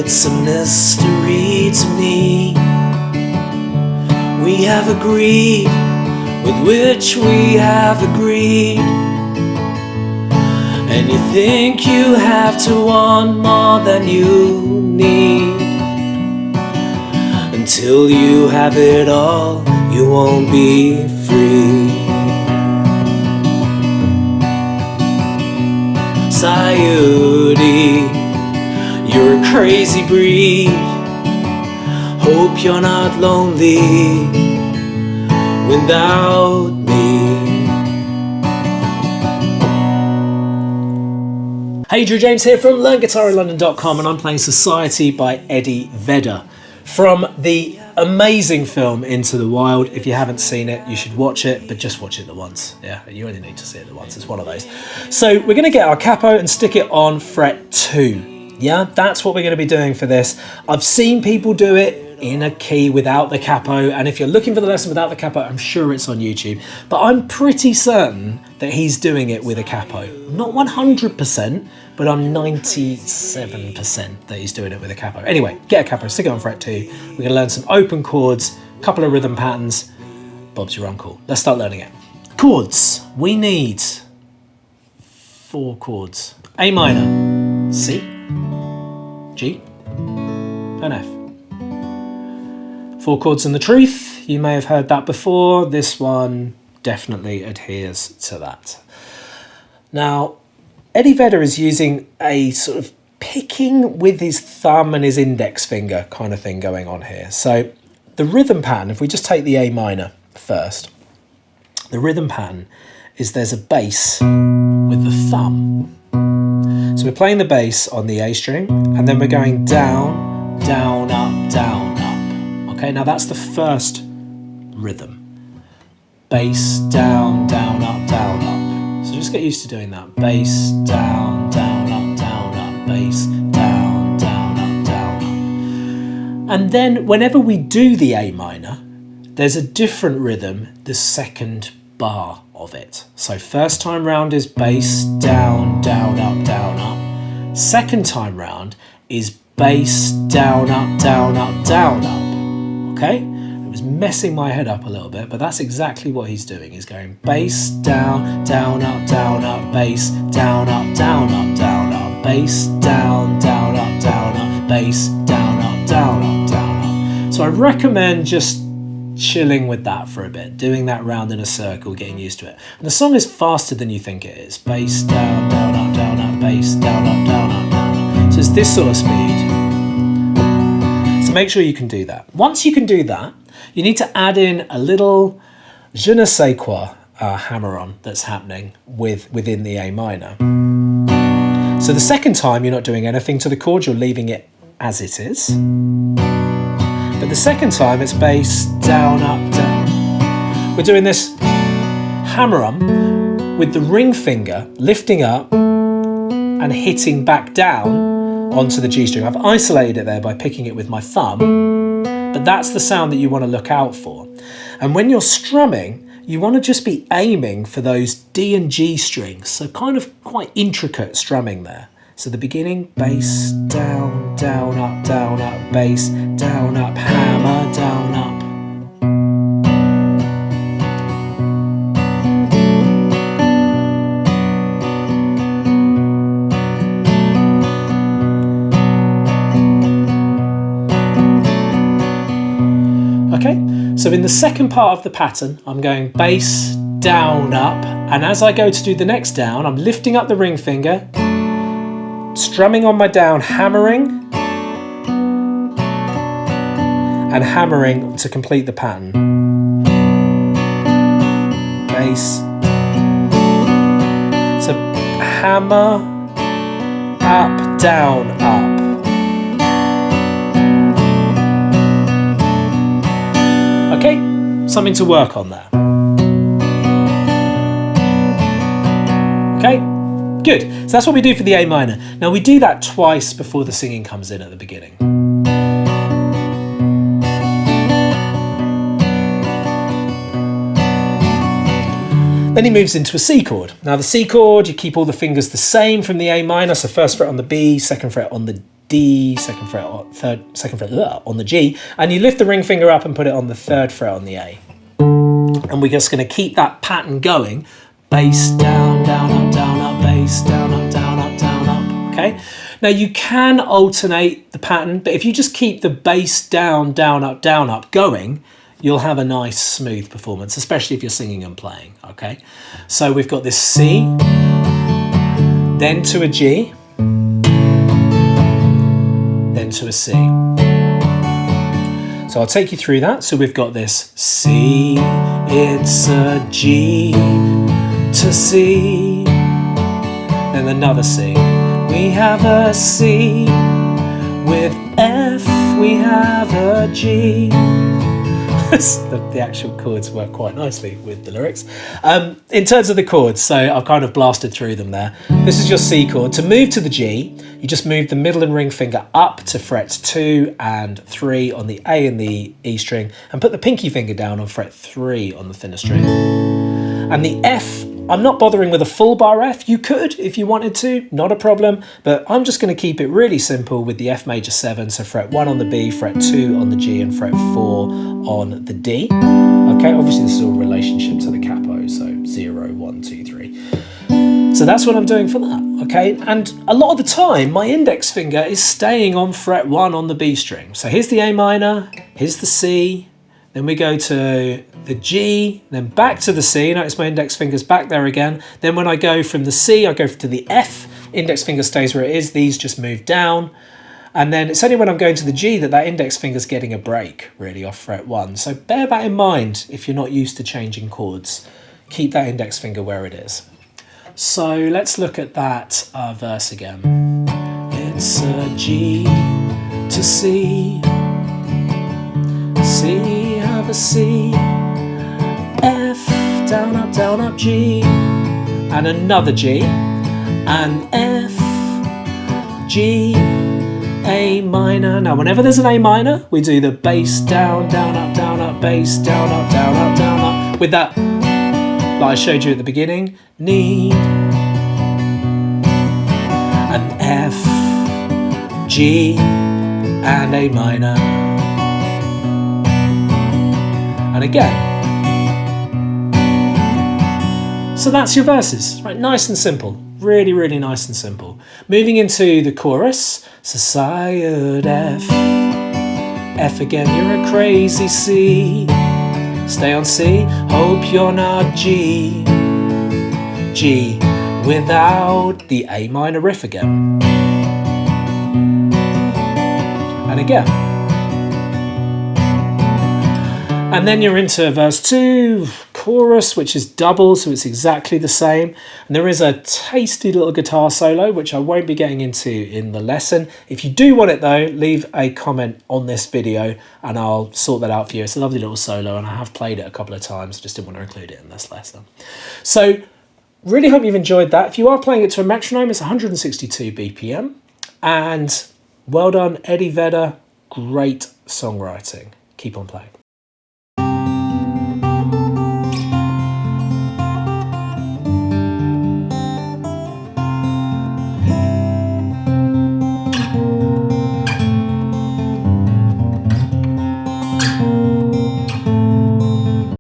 it's a mystery to me. We have agreed with which we have agreed, and you think you have to want more than you need. Until you have it all, you won't be free. Sayuri, you're a crazy breed. Hope you're not lonely without me. Hey, Drew James here from LearnGuitarInLondon.com, and I'm playing Society by Eddie Vedder from the amazing film Into the Wild. If you haven't seen it, you should watch it, but just watch it the once. Yeah, you only need to see it the once. It's one of those. So we're going to get our capo and stick it on fret 2. Yeah, that's what we're going to be doing for this. I've seen people do it in a key without the capo, and if you're looking for the lesson without the capo, I'm sure it's on YouTube, but I'm pretty certain that he's doing it with a capo. Not 100%, but I'm 97% that he's doing it with a capo. Anyway, get a capo, stick it on fret 2. We're going to learn some open chords, a couple of rhythm patterns. Bob's your uncle. Let's start learning it. Chords. We need 4 chords. A minor, C, G, and F. 4 chords and the truth. You may have heard that before. This one definitely adheres to that. Now, Eddie Vedder is using a sort of picking with his thumb and his index finger kind of thing going on here. So the rhythm pattern, if we just take the A minor first, the rhythm pattern is there's a bass with the thumb. So we're playing the bass on the A string, and then we're going down, down, up, down, up. Okay, now that's the first rhythm. Bass, down, down, up, down, up. So just get used to doing that. Bass, down, down, up, down, up. Bass, down, down, up, down, up. And then whenever we do the A minor, there's a different rhythm the second bar of it. So first time round is bass, down, down, up, down, up. Second time round is bass, down, up, down, up, down, up. Okay? It was messing my head up a little bit, but that's exactly what he's doing. He's going bass, down, down, up, bass, down, up, down, up, down, up, bass, down, down, up, down, up, bass, down, up, down, up, down, up. So I recommend just chilling with that for a bit, doing that round in a circle, getting used to it. And the song is faster than you think it is. Bass, down, down, up, bass, down, up, down, up, down, up. So it's this sort of speed. So make sure you can do that. Once you can do that, you need to add in a little je ne sais quoi hammer-on that's happening within the A minor. So the second time you're not doing anything to the chord, you're leaving it as it is. But the second time it's bass, down, up, down. We're doing this hammer-on with the ring finger lifting up and hitting back down onto the G string. I've isolated it there by picking it with my thumb, but that's the sound that you want to look out for. And when you're strumming, you want to just be aiming for those D and G strings, so kind of quite intricate strumming there. So the beginning, bass, down, down, up, bass, down, up, hammer, down, up. Okay, so in the second part of the pattern, I'm going bass, down, up, and as I go to do the next down, I'm lifting up the ring finger, strumming on my down, hammering, and hammering to complete the pattern. Bass. So hammer, up, down, up. Okay, something to work on there. Okay, good. So that's what we do for the A minor. Now we do that twice before the singing comes in at the beginning. Then he moves into a C chord. Now the C chord, you keep all the fingers the same from the A minor, so first fret on the B, second fret on the D, second fret on the G, and you lift the ring finger up and put it on the 3rd fret on the A. And we're just going to keep that pattern going. Bass, down, down, up, down, up, bass, down, up, down, up, down, up. Okay? Now you can alternate the pattern, but if you just keep the bass down, down, up going, you'll have a nice smooth performance, especially if you're singing and playing. Okay? So we've got this C, then to a G, then to a C. So I'll take you through that. So we've got this C, it's a G to C, then another C. We have a C, with F we have a G. The actual chords work quite nicely with the lyrics. In terms of the chords, so I've kind of blasted through them there. This is your C chord. To move to the G, you just move the middle and ring finger up to frets 2 and 3 on the A and the E string, and put the pinky finger down on fret 3 on the thinner string. And the F, I'm not bothering with a full bar F. You could if you wanted to, not a problem, but I'm just going to keep it really simple with the F major 7, so fret 1 on the B, fret 2 on the G, and fret 4 on the D. Okay, obviously this is all relationship to the capo, so 0, 1, 2, 3. So that's what I'm doing for that, okay? And a lot of the time, my index finger is staying on fret 1 on the B string. So here's the A minor, here's the C, then we go to the G, then back to the C. Notice my index finger's back there again. Then when I go from the C, I go to the F. Index finger stays where it is. These just move down. And then it's only when I'm going to the G that index finger's getting a break, really, off fret 1. So bear that in mind if you're not used to changing chords. Keep that index finger where it is. So let's look at that verse again. It's a G to C. C, have a C, F, down, up, G, and another G, and F, G, A minor. Now, whenever there's an A minor, we do the bass down, up, bass down, up, with that, like I showed you at the beginning, need, and F, G, and A minor. And again. So that's your verses, right? Nice and simple, really, really nice and simple. Moving into the chorus, Society F, F again, you're a crazy C, stay on C, hope you're not G, G, without the A minor riff again. And again. And then you're into verse 2, chorus, which is double, so it's exactly the same. And there is a tasty little guitar solo, which I won't be getting into in the lesson. If you do want it though, leave a comment on this video and I'll sort that out for you. It's a lovely little solo and I have played it a couple of times, just didn't want to include it in this lesson. So really hope you've enjoyed that. If you are playing it to a metronome, it's 162 BPM. And well done, Eddie Vedder, great songwriting. Keep on playing.